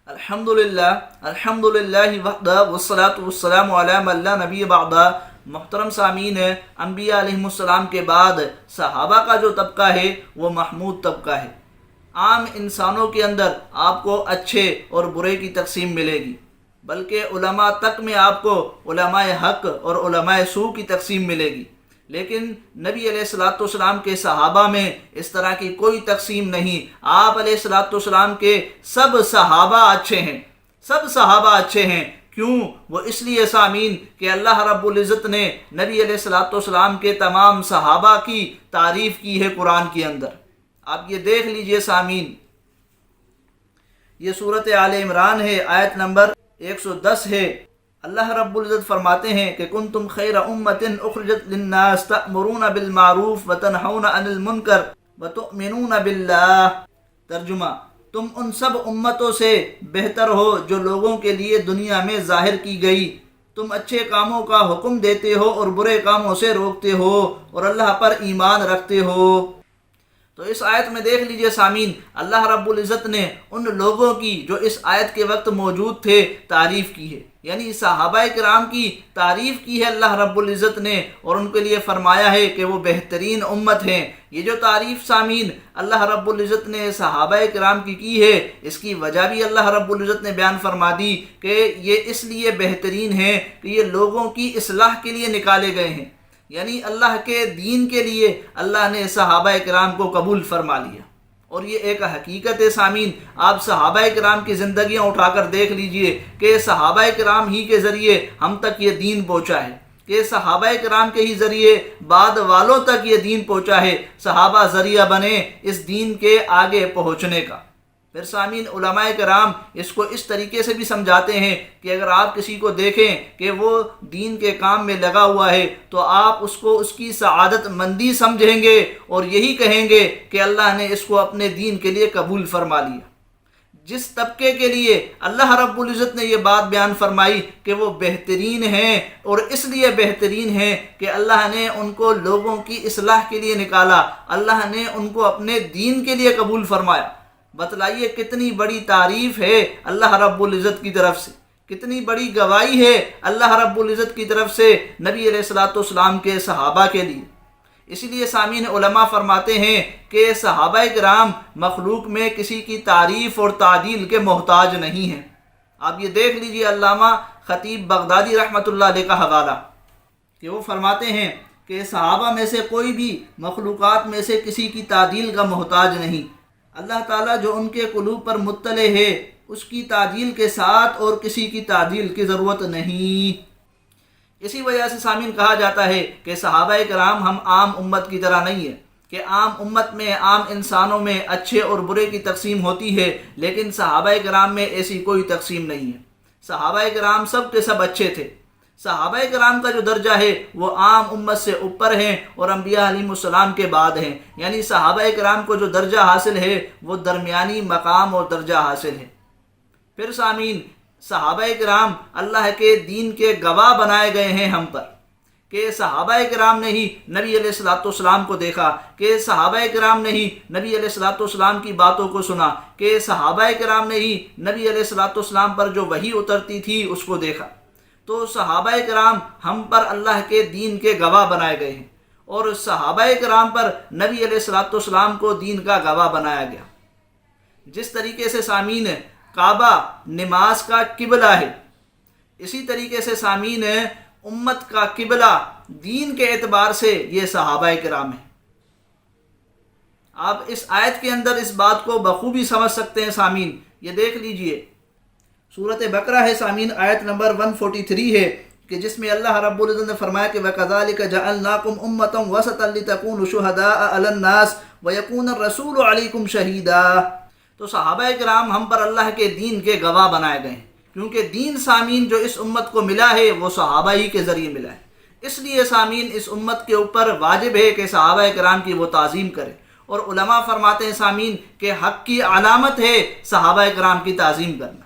الحمدللہ وحدہ والصلاة والسلام علی من لا نبی بعدہ۔ محترم سامعین، انبیاء علیہم السلام کے بعد صحابہ کا جو طبقہ ہے وہ محمود طبقہ ہے۔ عام انسانوں کے اندر آپ کو اچھے اور برے کی تقسیم ملے گی، بلکہ علماء تک میں آپ کو علماء حق اور علماء سوء کی تقسیم ملے گی، لیکن نبی علیہ الصلوۃ والسلام کے صحابہ میں اس طرح کی کوئی تقسیم نہیں۔ آپ علیہ الصلوۃ والسلام کے سب صحابہ اچھے ہیں، سب صحابہ اچھے ہیں۔ کیوں؟ وہ اس لیے سامعین کہ اللہ رب العزت نے نبی علیہ الصلوۃ والسلام کے تمام صحابہ کی تعریف کی ہے قرآن کے اندر۔ آپ یہ دیکھ لیجئے سامعین، یہ سورۃ آل عمران ہے، آیت نمبر 110 ہے۔ اللہ رب العزت فرماتے ہیں کہ کنتم خیر امۃ اخرجت للناس تأمرون بالمعروف وتنہون عن المنکر وتؤمنون باللہ۔ ترجمہ: تم ان سب امتوں سے بہتر ہو جو لوگوں کے لیے دنیا میں ظاہر کی گئی۔ تم اچھے کاموں کا حکم دیتے ہو اور برے کاموں سے روکتے ہو اور اللہ پر ایمان رکھتے ہو۔ تو اس آیت میں دیکھ لیجئے سامعین، اللہ رب العزت نے ان لوگوں کی جو اس آیت کے وقت موجود تھے تعریف کی ہے، یعنی صحابہ کرام کی تعریف کی ہے اللہ رب العزت نے، اور ان کے لیے فرمایا ہے کہ وہ بہترین امت ہیں۔ یہ جو تعریف سامعین اللہ رب العزت نے صحابہ کرام کی ہے، اس کی وجہ بھی اللہ رب العزت نے بیان فرما دی کہ یہ اس لیے بہترین ہیں کہ یہ لوگوں کی اصلاح کے لیے نکالے گئے ہیں، یعنی اللہ کے دین کے لیے اللہ نے صحابہ کرام کو قبول فرما لیا۔ اور یہ ایک حقیقت ہے سامعین، آپ صحابہ کرام کی زندگیاں اٹھا کر دیکھ لیجئے کہ صحابہ کرام ہی کے ذریعے ہم تک یہ دین پہنچا ہے، کہ صحابہ کرام کے ہی ذریعے بعد والوں تک یہ دین پہنچا ہے۔ صحابہ ذریعہ بنے اس دین کے آگے پہنچنے کا۔ پھر سامعین، علماء کرام اس کو اس طریقے سے بھی سمجھاتے ہیں کہ اگر آپ کسی کو دیکھیں کہ وہ دین کے کام میں لگا ہوا ہے تو آپ اس کو اس کی سعادت مندی سمجھیں گے اور یہی کہیں گے کہ اللہ نے اس کو اپنے دین کے لیے قبول فرما لیا۔ جس طبقے کے لیے اللہ رب العزت نے یہ بات بیان فرمائی کہ وہ بہترین ہیں، اور اس لیے بہترین ہیں کہ اللہ نے ان کو لوگوں کی اصلاح کے لیے نکالا، اللہ نے ان کو اپنے دین کے لیے قبول فرمایا۔ بتلائیے کتنی بڑی تعریف ہے اللہ رب العزت کی طرف سے، کتنی بڑی گواہی ہے اللہ رب العزت کی طرف سے نبی علیہ الصلوۃ والسلام کے صحابہ کے لیے۔ اسی لیے سامعین، علماء فرماتے ہیں کہ صحابہ کرام مخلوق میں کسی کی تعریف اور تعدیل کے محتاج نہیں ہیں۔ آپ یہ دیکھ لیجئے علامہ خطیب بغدادی رحمۃ اللہ علیہ کا حوالہ کہ وہ فرماتے ہیں کہ صحابہ میں سے کوئی بھی مخلوقات میں سے کسی کی تعدیل کا محتاج نہیں۔ اللہ تعالیٰ جو ان کے قلوب پر مطلع ہے، اس کی تعدیل کے ساتھ اور کسی کی تعدیل کی ضرورت نہیں۔ اسی وجہ سے سامعین کہا جاتا ہے کہ صحابہ کرام ہم عام امت کی طرح نہیں ہے کہ عام امت میں عام انسانوں میں اچھے اور برے کی تقسیم ہوتی ہے، لیکن صحابہ کرام میں ایسی کوئی تقسیم نہیں ہے۔ صحابہ کرام سب کے سب اچھے تھے۔ صحابہ کرام کا جو درجہ ہے وہ عام امت سے اوپر ہیں اور انبیاء علیہم السلام کے بعد ہیں، یعنی صحابہ کرام کو جو درجہ حاصل ہے وہ درمیانی مقام اور درجہ حاصل ہے۔ پھر سامعین، صحابہ کرام اللہ کے دین کے گواہ بنائے گئے ہیں ہم پر، کہ صحابہ کرام نے ہی نبی علیہ الصلوۃ والسلام کو دیکھا، کہ صحابہ کرام نے ہی نبی علیہ الصلوۃ والسلام کی باتوں کو سنا، کہ صحابہ کرام نے ہی نبی علیہ الصلوۃ والسلام پر جو وحی اترتی تھی اس کو دیکھا۔ تو صحابہ کرام ہم پر اللہ کے دین کے گواہ بنائے گئے ہیں، اور صحابہ کرام پر نبی علیہ الصلوۃ والسلام کو دین کا گواہ بنایا گیا۔ جس طریقے سے سامعین کعبہ نماز کا قبلہ ہے، اسی طریقے سے سامعین امت کا قبلہ دین کے اعتبار سے یہ صحابہ کرام ہیں۔ آپ اس آیت کے اندر اس بات کو بخوبی سمجھ سکتے ہیں سامعین، یہ دیکھ لیجئے سورۃ بقرہ ہے سامعین، آیت نمبر 143 ہے کہ جس میں اللہ رب العزت نے فرمایا کہ وَكَذَلِكَ جَعَلْنَاكُمْ أُمَّةً وَسَطًا لِتَكُونُوا شُهَدَاءَ عَلَى النَّاسِ وَيَكُونَ الرَّسُولُ عَلَيْكُمْ شَهِيدًا۔ تو صحابہ کرام ہم پر اللہ کے دین کے گواہ بنائے گئے ہیں، کیونکہ دین سامعین جو اس امت کو ملا ہے وہ صحابہ ہی کے ذریعے ملا ہے۔ اس لیے سامعین اس امت کے اوپر واجب ہے کہ صحابہ کرام کی وہ تعظیم کرے، اور علماء فرماتے ہیں سامعین کہ حق کی علامت ہے صحابہ کرام کی تعظیم کرنا۔